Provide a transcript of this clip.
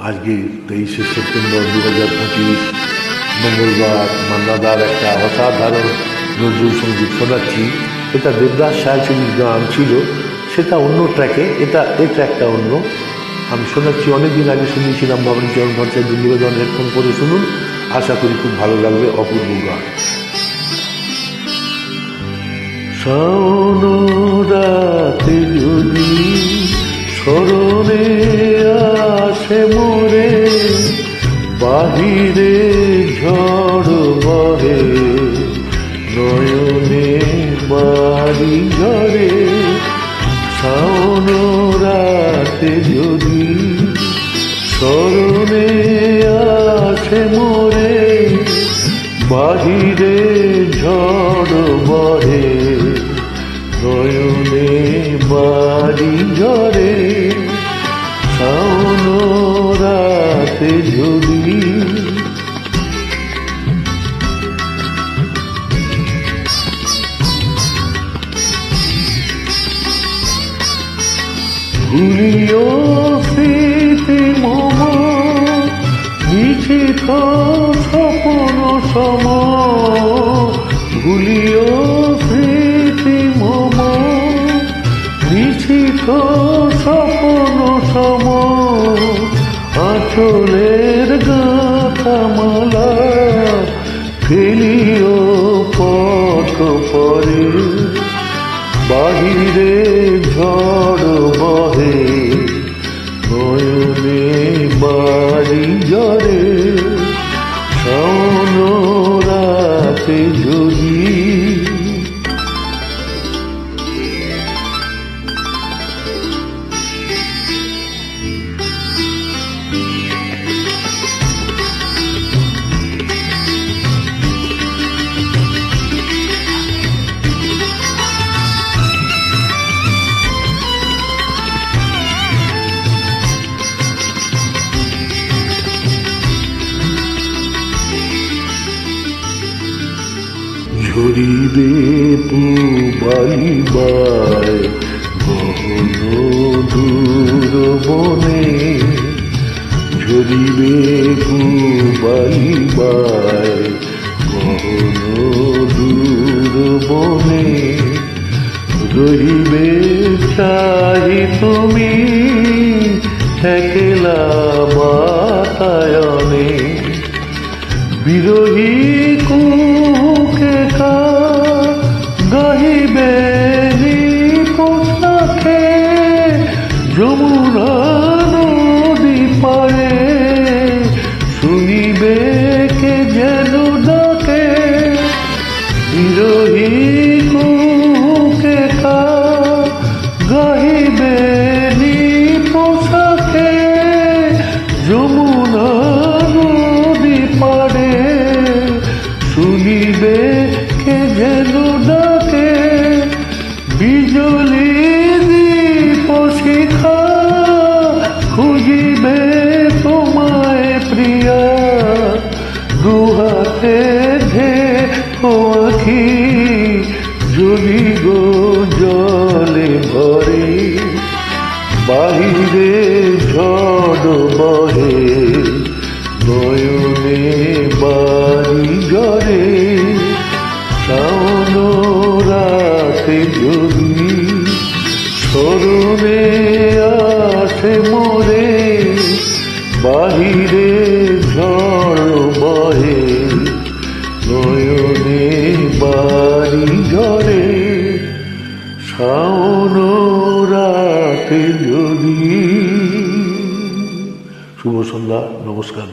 আজকে 23শে সেপ্টেম্বর 2025 মঙ্গলবার মান্নাদার একটা অসাধারণ নজরুল সঙ্গীত শোনাচ্ছি। এটা দেবদাস ছায়াছবির গান ছিল, সেটা অন্য ট্র্যাকে, এই ট্র্যাকটা অন্য। আমি শোনাচ্ছি, অনেকদিন আগে শুনিয়েছিলাম বাবরি চরণ ভট্টাচার্য নিবেদন। হেডফোন করে শুনুন, আশা করি খুব ভালো লাগবে। অপূর্ব গান। শাওন রাতে যদি স্মরণে আসে মোরে, বাহিরে ঝড় বহে নয়নে বাড়ি ঝরে। শাওন রাতে যদি স্মরণে আসে মোরে, বাহিরে ঝড় বহে নয়নে বাড়ি ঝরে। শাওন রাতে যদি ভুলিও স্মৃতি মম নিশিথ স্বপ্ন সম, ভুলিও স্মৃতি মম নিশিথ স্বপ্ন সম। আঁচলের গাঁথা মালা ফেলিও পথ পরে, বাহিরে ঝড় বহে নয়নে বাড়ি ঝরে। শাওন রাতে যদি ঝরিবে পুবালিবায় গহন দূর বনে, ঝরিবে পুবালিবায় গহন দূর বনে। রহিবে চাহি তুমি একলা বাতায়নে, বিরহী কুকে গাহিবে পোশাকে যমুনা নদী পারে। শুনিবে কে যেন ডাকে, বিরহী কুকে গাহিবে পোশাকে যমুনা নদী পারে। শুনিবে কে যেন ডাকে, বিজলি দীপ শিখা খুঁজিবে তোমায় প্রিয়া। দুহাতে ধে আঁখি যদি গো জলে ভরে, বাহিরে ঝড় বহে নয়নে বাড়ি ঝরে। শাওন রাতে যদি স্মরণে আসে মোরে, বাহিরে ঝড় বহে নয়নে বাড়ি ঝরে। শাওন রাতে যদি। শুভ সন্ধ্যা, নমস্কার।